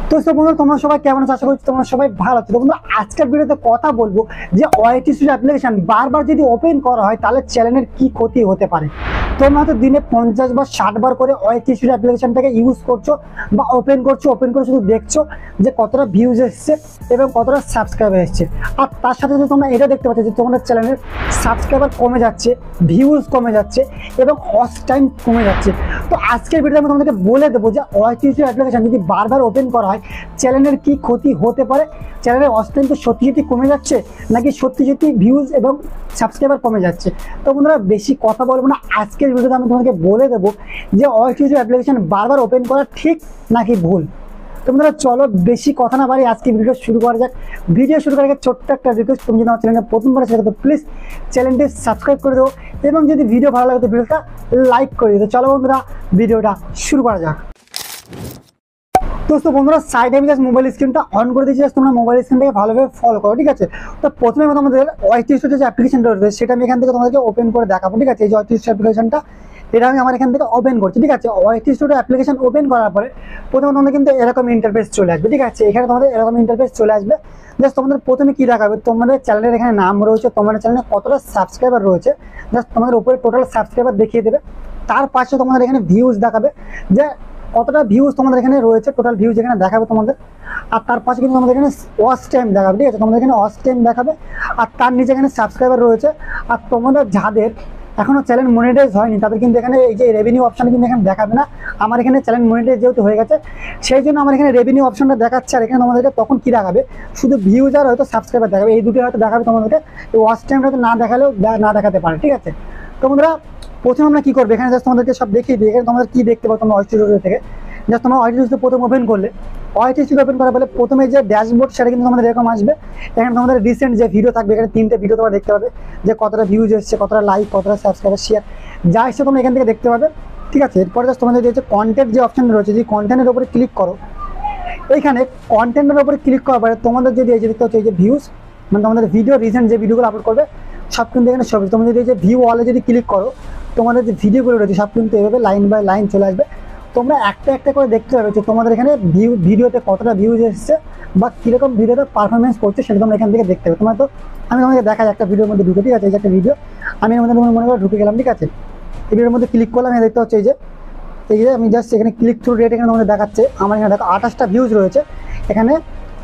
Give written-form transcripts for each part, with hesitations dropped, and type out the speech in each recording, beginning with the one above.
তো বন্ধুরা তোমরা সবাই কেমন আছো? আশা করছি তোমরা সবাই ভালো আছো। তো বন্ধুরা আজকের ভিডিওতে কথা বলবো যে ওয়াইটি স্টুডিও অ্যাপ্লিকেশন বারবার যদি ওপেন করা হয় তাহলে চ্যানেলের কি ক্ষতি হতে পারে। তোমরা হয়তো দিনে 50 বা 60 বার করে ওয়াইটি স্টুডিও অ্যাপ্লিকেশনটাকে ইউজ করছো বা ওপেন করে শুধু দেখছো যে কতটা ভিউজ এসছে এবং কতটা সাবস্ক্রাইবার এসছে। আর তার সাথে সাথে তোমরা এটা দেখতে পাচ্ছ যে তোমাদের চ্যানেলের সাবস্ক্রাইবার কমে যাচ্ছে, ভিউজ কমে যাচ্ছে এবং ওয়াচ টাইম কমে যাচ্ছে। তো আজকের ভিডিওতে আমি তোমাদেরকে বলে দেবো যে ওয়াইটি স্টুডিও অ্যাপ্লিকেশন যদি বারবার ওপেন করা হয় চ্যানেলের কি ক্ষতি হতে পারে, চ্যানেলের ওয়াচ টাইম সত্যি কমে যাচ্ছে নাকি সত্যি ভিউজ এবং সাবস্ক্রাইবার কমে যাচ্ছে। তো বন্ধুরা বেশি কথা বলবো না, আজকের ভিডিওতে আমি তোমাকে বলে দেবো যে ওয়াইটি স্টুডিও অ্যাপ্লিকেশন বারবার ওপেন করা ঠিক নাকি ভুল। তো বন্ধুরা চলো বেশি কথা না বাড়ি আজকে ভিডিও শুরু করা যাক। ভিডিও শুরু করার আগে ছোট্ট একটা রিকোয়েস্ট, তুমি যদি আমার চ্যানেলে প্রথমবার এসে থাকো প্লিজ চ্যানেলটি সাবস্ক্রাইব করে দেবো এবং যদি ভিডিও ভালো লাগে তো ভিডিওটা লাইক করে দিও। চলো বন্ধুরা ভিডিওটা শুরু করা যাক। তো বন্ধুরা সাইডে আমি জাস্ট মোবাইল স্ক্রিনটা অন করে দিয়েছি, তোমরা মোবাইল স্ক্রিনটাকে ভালোভাবে ফলো করো, ঠিক আছে। তো প্রথমে আমি তোমাদের ওয়াইটি স্টুডিও যে অ্যাপ্লিকেশনটা রয়েছে সেটা আমি এখান থেকে তোমাদেরকে ওপেন করে দেখাবো, ঠিক আছে। এই যে ওয়াইটি স্টুডিও অ্যাপ্লিকেশনটা এটা আমি আমার এখান থেকে ওপেন করছি, ঠিক আছে। ওয়াইটি স্টুডিও অ্যাপ্লিকেশন ওপেন করার পরে প্রথমে তোমাদের কিন্তু এরকম ইন্টারফেস চলে আসবে, ঠিক আছে। এখানে তোমাদের এরকম ইন্টারফেস চলে আসবে। জাস্ট তোমাদের প্রথমে কি দেখাবে, তোমাদের চ্যানেলের এখানে নাম রয়েছে, তোমাদের চ্যানেলে কতটা সাবস্ক্রাইবার রয়েছে, জাস্ট তোমাদের উপরে টোটাল সাবস্ক্রাইবার দেখিয়ে দেবে। তার পাশে তোমাদের এখানে ভিউজ দেখাবে যে কতটা ভিউজ তোমাদের এখানে রয়েছে, টোটাল ভিউজ এখানে দেখাবে তোমাদের। আর তার পাশে কিন্তু তোমাদের এখানে ওয়াচ টাইম দেখাবে, ঠিক আছে। তোমাদের এখানে ওয়াচ টাইম দেখাবে আর তার নিচে এখানে সাবস্ক্রাইবার রয়েছে। আর তোমাদের যাদের এখনো চ্যানেল মনিটাইজ হয়নি তাদের কিন্তু এখানে এই যে রেভিনিউ অপশন কিন্তু এখানে দেখাবে না। আমার এখানে চ্যানেল মনিটাইজ যেহেতু হয়ে গেছে সেই জন্য আমার এখানে রেভিনিউ অপশনটা দেখাচ্ছে। আর এখানে তোমাদেরকে তখন কি দেখাবে, শুধু ভিউজ আর হয়তো সাবস্ক্রাইবার দেখাবে, এই দুটো হয়তো দেখাবে তোমাদেরকে। ওয়াচ টাইমটা হয়তো না দেখালেও না দেখাতে পারে, ঠিক আছে। তো বন্ধুরা প্রথমে আমরা কি করবো, এখানে জাস্ট তোমাদেরকে সব দেখিয়ে দিই। এখানে তোমাদের কি দেখতে পাবো তোমরা ওয়াইটি স্টুডিও থেকে, জাস্ট তোমরা ওয়াইটি স্টুডিও প্রথম ওপেন করলে, ওয়াইটি স্টুডিও ওপেন করার পরে প্রথমে যে ড্যাশবোর্ড সেটা কিন্তু তোমাদের এরকম আসবে। এখানে তোমাদের রিসেন্ট যে ভিডিও থাকবে, এখানে 3টে ভিডিও তোমরা দেখতে পাবে যে কতটা ভিউজ এসছে, কতটা লাইক, কতটা সাবস্ক্রাইবার, শেয়ার যা এসছে তোমরা এখান থেকে দেখতে পাবে, ঠিক আছে। এরপরে জাস্ট তোমাদের যে কন্টেন্ট যে অপশন রয়েছে, যে কন্টেন্টের উপরে ক্লিক করো, এইখানে কন্টেন্টের উপরে ক্লিক করার পরে তোমাদের যদি এই যে দেখতে হচ্ছে এই যে ভিউজ, মানে তোমাদের ভিডিও রিসেন্ট যে ভিডিওগুলো আপলোড করবে সব কিন্তু এখানে সব। তোমরা যদি এই যে ভিউ ওয়ালে যদি ক্লিক করো তোমাদের যে ভিডিওগুলো রয়েছে সব কিন্তু এভাবে লাইন বাই লাইন চলে আসবে। তোমরা একটা একটা করে দেখতে পাবে যে তোমাদের এখানে ভিডিওতে কতটা ভিউজ এসছে বা কীরকম ভিডিওতে পারফরমেন্স করছে সেটা তোমরা এখান থেকে দেখতে পাবে। তোমরা তো আমি তোমাকে দেখাই একটা ভিডিওর মধ্যে ঢুকে, ঠিক আছে। এই যে একটা ভিডিও আমি এর মধ্যে মনে করে ঢুকে গেলাম, ঠিক আছে। এই ভিডিওর মধ্যে ক্লিক করলাম, আমি দেখতে হচ্ছে এই যে আমি জাস্ট এখানে ক্লিক থ্রু রেট এখানে তোমাদের দেখাচ্ছে। আমার এখানে দেখো 28টা ভিউজ রয়েছে। এখানে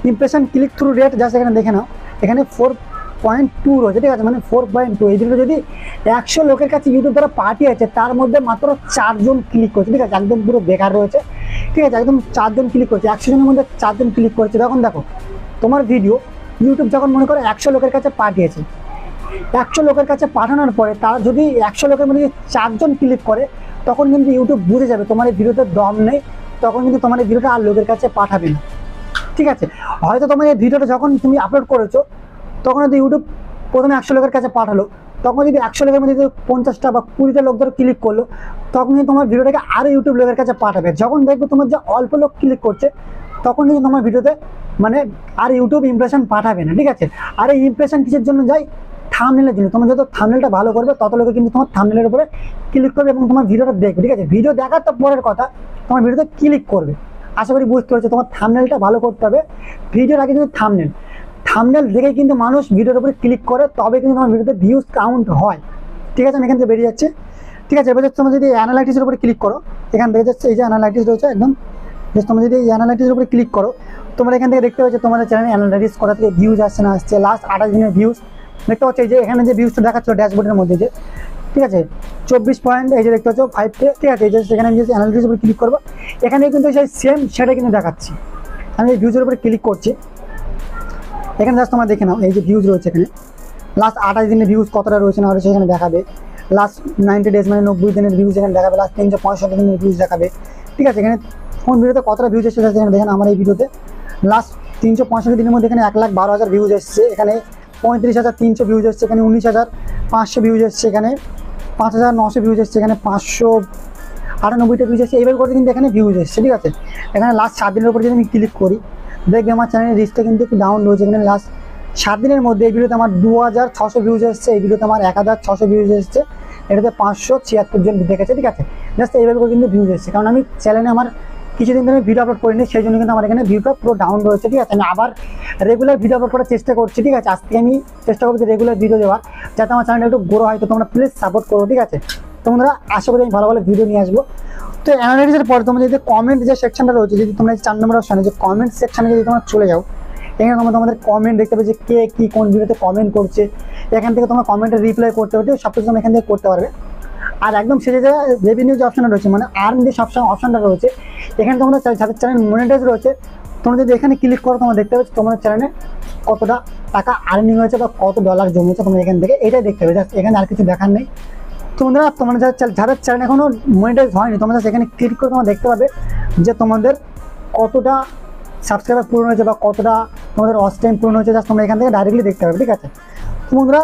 impression click through rate just এখানে দেখে নাও, এখানে 4.2 রয়েছে, ঠিক আছে, মানে 4.2। এই ভিডিও যদি 100 লোকের কাছে ইউটিউব দ্বারা পাঠিয়েছে তার মধ্যে মাত্র 4 জন ক্লিক করছে, ঠিক আছে। একদম পুরো বেকার রয়েছে, ঠিক আছে। একদম 4 জন ক্লিক করছে, 100 জনের মধ্যে 4 জন ক্লিক করছে। তখন দেখো তোমার ভিডিও ইউটিউব যখন মনে করো 100 লোকের কাছে পাঠিয়েছে, 100 লোকের কাছে পাঠানোর পরে তার যদি 100 লোকের মধ্যে 4 জন ক্লিক করে তখন কিন্তু ইউটিউব বুঝে যাবে তোমার এই ভিডিওতে দম নেই, তখন কিন্তু তোমার এই ভিডিওটা আর লোকের কাছে পাঠাবে না, ঠিক আছে। হয়তো তোমার এই ভিডিওটা যখন তুমি আপলোড করেছো তখন যদি ইউটিউব প্রথমে 100 লোকের কাছে পাঠালো, তখন যদি 100 লোকের মধ্যে 50টা বা 20টা লোক ধরে ক্লিক করলো তখন কিন্তু তোমার ভিডিওটাকে আরও ইউটিউব লোকের কাছে পাঠাবে। যখন দেখবে তোমার যে অল্প লোক ক্লিক করছে তখন কিন্তু তোমার ভিডিওতে মানে আর ইউটিউব ইমপ্রেশন পাঠাবে না, ঠিক আছে। আর এই ইমপ্রেশন কিসের জন্য যায়, থাম্বনেলের জন্য। তোমার যত থাম্বনেলটা ভালো করবে তত লোকে কিন্তু তোমার থাম্বনেলের উপরে ক্লিক করবে এবং তোমার ভিডিওটা দেখবে, ঠিক আছে। ভিডিও দেখার তো পরের কথা, তোমার ভিডিওতে ক্লিক করবে। আশা করি বুঝতে পারছো, তোমার থাম্বনেলটা ভালো করতে হবে। ভিডিওর আগে কিন্তু থাম্বনেল দেখে কিন্তু মানুষ ভিডিওর উপরে ক্লিক করে, তবে কিন্তু তোমার ভিডিওতে ভিউজ কাউন্ট হয়, ঠিক আছে। আমি এখান থেকে বেরিয়ে যাচ্ছে, ঠিক আছে। এবার তোমরা যদি অ্যানালাইটিক্সের উপরে ক্লিক করো, এখান থেকে যাচ্ছে এই যে অ্যানালাইটিক্স রয়েছে একদম, তোমরা যদি এই অ্যানালাইটিক্সের উপরে ক্লিক করো তোমরা এখান থেকে দেখতে পাচ্ছ তোমাদের চ্যানেলে অ্যানালাইটিক্স করা থেকে ভিউজ আসছে না আসছে, লাস্ট 28 দিনের ভিউজ দেখতে পাচ্ছ। এই যে এখানে যে ভিউজটা দেখাচ্ছিল ড্যাশবোর্ডের মধ্যে যে, ঠিক আছে, 24 পয়েন্ট এই যে দেখতে পাচ্ছ 5K, ঠিক আছে। এই যে সেখানে আমি যে অ্যানালাইটিক্সের উপরে ক্লিক করবো এখানে কিন্তু সেই সেম সেটা কিন্তু দেখাচ্ছি। আমি এই ভিউজের উপরে ক্লিক করছি, এখানে জাস্ট তোমরা দেখে নাও এই যে ভিউজ রয়েছে এখানে লাস্ট 28 দিনের ভিউজ কতটা রয়েছে না রয়েছে এখানে দেখাবে। লাস্ট 90 ডেজ মানে 90 দিনের ভিউজ এখানে দেখাবে, লাস্ট 365 দিনের ভিউজ দেখাবে, ঠিক আছে। এখানে কোন ভিডিওতে কতটা ভিউজ এসেছে এখানে দেখেন। আমার এই ভিডিওতে লাস্ট 365 দিনের মধ্যে এখানে 1,12,000 ভিউজ এসছে, এখানে 35,300 ভিউজ এসছে, এখানে 19,500 ভিউজ এসছে, এখানে 5,900 ভিউজ এসছে, এখানে 598টা ভিউজ এসছে। এইভাবে করে কিন্তু এখানে ভিউজ এসছে, ঠিক আছে। এখানে লাস্ট 7 দিনের উপর যদি আমি ক্লিক করি দেখবে আমার চ্যানেলের রিচটা কিন্তু একটু ডাউন রয়েছে। এখানে লাস্ট 7 দিনের মধ্যে এই ভিডিওতে আমার 2,600 ভিউজ এসছে, এই ভিডিওতে আমার 1,600 ভিউজ এসছে, এটাতে 576 জন দেখেছে, ঠিক আছে। জাস্ট এইভাবে করে কিন্তু ভিউজ এসছে, কারণ আমি চ্যানেলে আমার কিছুদিন ধরে ভিডিও আপলোড করিনি, সেই জন্য কিন্তু আমার এখানে ভিউটা পুরো ডাউন রয়েছে। ঠিক আছে, আমি আবার রেগুলার ভিডিও আপলোড করার চেষ্টা করছি। ঠিক আছে, আজকে আমি চেষ্টা করবো যে রেগুলার ভিডিও দেওয়ার, যাতে আমার চ্যানেলটা একটু গ্রো হয়। তো তোমরা প্লিজ সাপোর্ট করো। ঠিক আছে, তোমরা আশা করি আমি ভালো ভালো ভিডিও নিয়ে আসবো। তো অ্যানালাইসিসের পরে তোমরা যদি কমেন্ট যে সেকশনটা রয়েছে, যদি তোমরা 4 নম্বর অপশানে যে কমেন্ট সেকশনে যদি তোমরা চলে যাও, এখানে তোমরা তোমাদের কমেন্ট দেখতে পাবে যে কে কী কোন ভিডিওতে কমেন্ট করছে। এখান থেকে তোমরা কমেন্টে রিপ্লাই করতে পারবে, সব কিছু তোমরা এখান থেকে করতে পারবে। আর একদম শেষে যে রেভিনিউ যে অপশানটা রয়েছে, মানে আর্ন যে সবসময় অপশানটা রয়েছে, এখানে তোমরা যাদের চ্যানেল মনিটাইজ রয়েছে, তোমরা যদি এখানে ক্লিক করো, তোমরা দেখতে পাচ্ছ তোমাদের চ্যানেলে কতটা টাকা আর্নিং হয়েছে বা কত ডলার জমেছে, তোমরা এখান থেকে এটাই দেখতে পাবে। জাস্ট এখানে আর কিছু দেখার নেই। তোমরা যাদের চ্যানেল এখনো মনিটাইজ হয়নি, তোমরা এখানে ক্লিক করে তোমরা দেখতে পাবে যে তোমাদের কতটা সাবস্ক্রাইবার পূরণ হয়েছে বা কতটা তোমাদের ওয়াচ টাইম পূরণ হয়েছে, জাস্ট তোমরা এখান থেকে ডাইরেক্টলি দেখতে পাবে। ঠিক আছে, তোমরা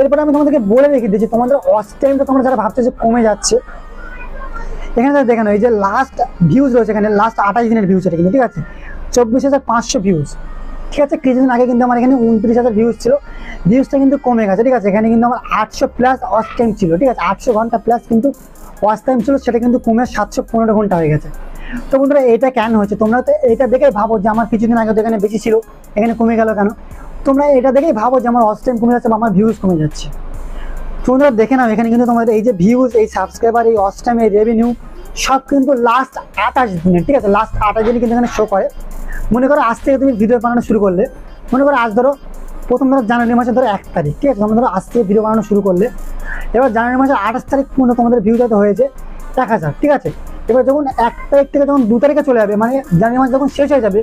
এরপরে আমি তোমাদেরকে বলে রেখে দিচ্ছি, তোমাদের ওয়াচ টাইমটা তোমরা যারা ভাবছো যে কমে যাচ্ছে, এখানে যারা দেখে নাও, এই যে লাস্ট ভিউজ রয়েছে, এখানে লাস্ট 28 দিনের ভিউজ এটা কিন্তু। ঠিক আছে, 24,500 ভিউজ। ঠিক আছে, কিছুদিন আগে কিন্তু আমার এখানে 29,000 ভিউজ ছিল, ভিউজটা কিন্তু কমে গেছে। ঠিক আছে, এখানে কিন্তু আমার 800 প্লাস ওয়াচ টাইম ছিল। ঠিক আছে, 800 ঘন্টা প্লাস কিন্তু ওয়াচ টাইম ছিল, সেটা কিন্তু কমে 715 ঘন্টা হয়ে গেছে। তো বন্ধুরা, এটা কেন হয়েছে? তোমরা তো এটা দেখেই ভাবো যে আমার কিছুদিন আগে তো এখানে বেশি ছিল, এখানে কমে গেল কেন? তোমরা এটা দেখেই ভাবো যে আমার ওয়াচ টাইম কমে যাচ্ছে বা আমার ভিউজ কমে যাচ্ছে। তোমরা দেখে নাও, এখানে কিন্তু তোমাদের এই যে ভিউজ, এই সাবস্ক্রাইবার, এই ওয়াচ টাইম, এই রেভিনিউ সব কিন্তু লাস্ট 28 দিনের। ঠিক আছে, লাস্ট 28 দিনে কিন্তু এখানে শো করে। মনে করো আজ থেকে তুমি ভিডিও বানানো শুরু করলে, মনে করো আজ ধরো প্রথম ধরো জানুয়ারি মাসে ধরো 1 তারিখ। ঠিক আছে, তোমরা ধরো আজ থেকে ভিডিও বানানো শুরু করলে, এবার জানুয়ারি মাসের 28 তারিখ পর্যন্ত তোমাদের ভিউ হয়তো হয়েছে 1000। ঠিক আছে, এবার যখন 1 তারিখ থেকে যখন 2 তারিখে চলে যাবে, মানে জানুয়ারি মাস যখন শেষ হয়ে যাবে,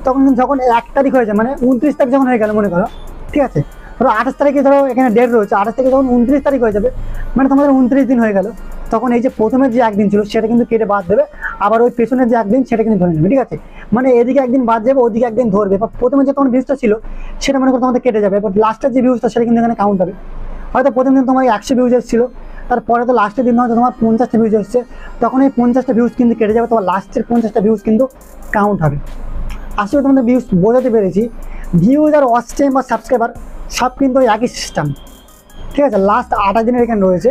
তখন যখন 1 তারিখ হয়ে যায়, মানে 29 তারিখ যখন হয়ে গেল মনে করো, ঠিক আছে, ধরো 28 তারিখে ধরো এখানে ডেট রয়েছে, 28 থেকে যখন 29 তারিখ হয়ে যাবে, মানে তোমাদের 29 দিন হয়ে গেল, তখন এই যে প্রথমের যে একদিন ছিল সেটা কিন্তু কেটে বাদ দেবে, আবার ওই পেছনের যে একদিন সেটা কিন্তু ধরে নেবে। ঠিক আছে, মানে এদিকে একদিন বাদ যাবে, ওদিকে একদিন ধরবে। বা প্রথমে যে তোমার ভিউজটা ছিল সেটা মনে করো তোমাদের কেটে যাবে, বাট লাস্টের যে ভিউজটা সেটা কিন্তু এখানে কাউন্ট হবে। হয়তো প্রথম দিন তোমার 100 ভিউজ এসেছিল, তারপরে তো লাস্টের দিন হয়তো তোমার 50টা ভিউজ এসছে, তখন এই 50টা ভিউজ কিন্তু কেটে যাবে, তোমার লাস্টের 50টা ভিউজ কিন্তু কাউন্ট হবে। আসলে তোমাদের ভিউজ বোঝাতে পেরেছি। ভিউজ আর ওয়াচ টাইম বা সাবস্ক্রাইবার সব কিন্তু একই সিস্টেম। ঠিক আছে, লাস্ট 28 দিনের এখানে রয়েছে।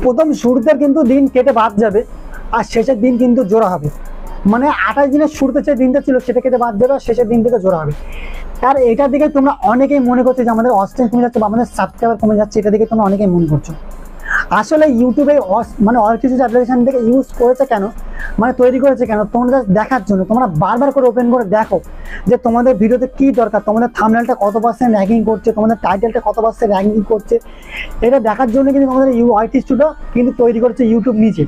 প্রথম শুরুতে কিন্তু দিন কেটে বাদ যাবে, আর শেষের দিন কিন্তু জোড়া হবে। মানে 28 দিনের শুরুতে যে দিনটা ছিল সেটা কেটে বাদ যাবে, আর শেষের দিন থেকে জোড়া হবে। আর এটার দিকে তোমরা অনেকেই মনে করছো যে আমাদের ওয়াচ টাইম কমে যাচ্ছে বা আমাদের সাবস্ক্রাইবার কমে যাচ্ছে, এটা দিকে তোমরা অনেকেই মনে করছো। আসলে ইউটিউবে মানে OTT অ্যাপ্লিকেশন থেকে ইউজ করেছে কেন, মানে তৈরি করেছে কেন, তোমরা জাস্ট দেখার জন্য। তোমরা বারবার করে ওপেন করে দেখো যে তোমাদের ভিডিওতে কি দরকার, তোমাদের থাম্বনেলটা কত % র্যাঙ্কিং করছে, তোমাদের টাইটেলটা কত % র্যাঙ্কিং করছে, এটা দেখার জন্য কিন্তু তোমাদের OTT স্টুডিও কিন্তু তৈরি করেছে ইউটিউব নিজে।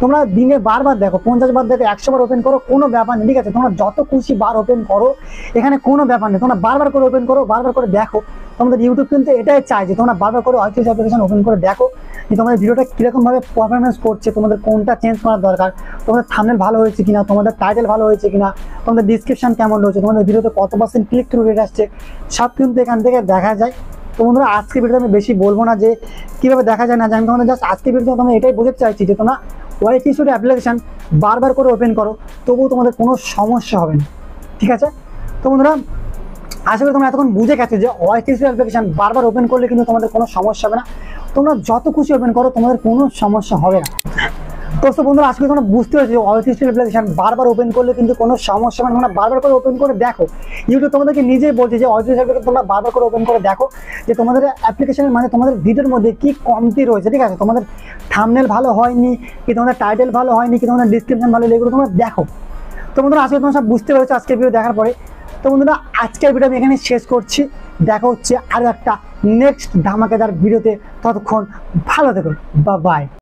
তোমরা দিনে বারবার দেখো, 50 বার দেখো, 100 বার ওপেন করো, কোনো ব্যাপার নেই। ঠিক আছে, তোমরা যত খুশি বার ওপেন করো, এখানে কোনো ব্যাপার নেই। তোমরা বারবার করে ওপেন করো, বারবার করে দেখো। তোমাদের ইউটিউব কিন্তু এটাই চাই যে তোমরা বারবার করে OTT অ্যাপ্লিকেশন ওপেন করে দেখো যে তোমাদের ভিডিওটা কীরকমভাবে পারফরমেন্স করছে, তোমাদের কোনটা চেঞ্জ করার দরকার, তোমাদের থাম্বনেল ভালো হয়েছে কিনা, তোমাদের টাইটেল ভালো হয়েছে কিনা, তোমাদের ডিসক্রিপশন কেমন রয়েছে, তোমাদের ভিডিওতে কত % ক্লিক থ্রু রেট আসছে, সব কিন্তু এখান থেকে দেখা যায়। তো বন্ধুরা, আজকে ভিডিওতে আমি বেশি বলবো না যে কীভাবে দেখা যায় না যায়, আমি তোমাদের জাস্ট আজকে ভিডিওতে তোমরা এটাই বোঝাতে চাইছি যে তোমরা OTT স্টুডিও অ্যাপ্লিকেশন বারবার করে ওপেন করো, তবুও তোমাদের কোনো সমস্যা হবে না। ঠিক আছে, তো বন্ধুরা, আশা করি তোমরা এতক্ষণ বুঝে গেছো যে OTT স্টুডিও অ্যাপ্লিকেশন বারবার ওপেন করলে কিন্তু তোমাদের কোনো সমস্যা হবে না। তোমরা যত খুশি ওপেন করো, তোমাদের কোনো সমস্যা হবে না। তো বন্ধুরা, আজকে তোমরা বুঝতে পারছো যে OTT স্টুডিও অ্যাপ্লিকেশন বারবার ওপেন করলে কিন্তু কোনো সমস্যা হবে না। তোমরা বারবার করে ওপেন করে দেখো, ইউটিউব তোমাদেরকে নিজেই বলছে যে OTT অ্যাপ্লিকেশন তোমরা বারবার করে ওপেন করে দেখো যে তোমাদের অ্যাপ্লিকেশনের মানে তোমাদের ভিডিওর মধ্যে কি কমতি রয়েছে। ঠিক আছে, তোমাদের থাম্বনেল ভালো হয়নি কি, তোমাদের টাইটেল ভালো হয়নি কি, তোমাদের ডিসক্রিপশন ভালো, এগুলো তোমরা দেখো। তো বন্ধুরা, আজকে তোমরা সব বুঝতে পেরেছো আজকের ভিডিও দেখার পরে। তো বন্ধুরা, আজকের ভিডিও আমি এখানে শেষ করছি। দেখা হচ্ছে আরও একটা নেক্সট ধামাকেদার ভিডিওতে। ততক্ষণ ভালো থেকো, বাই।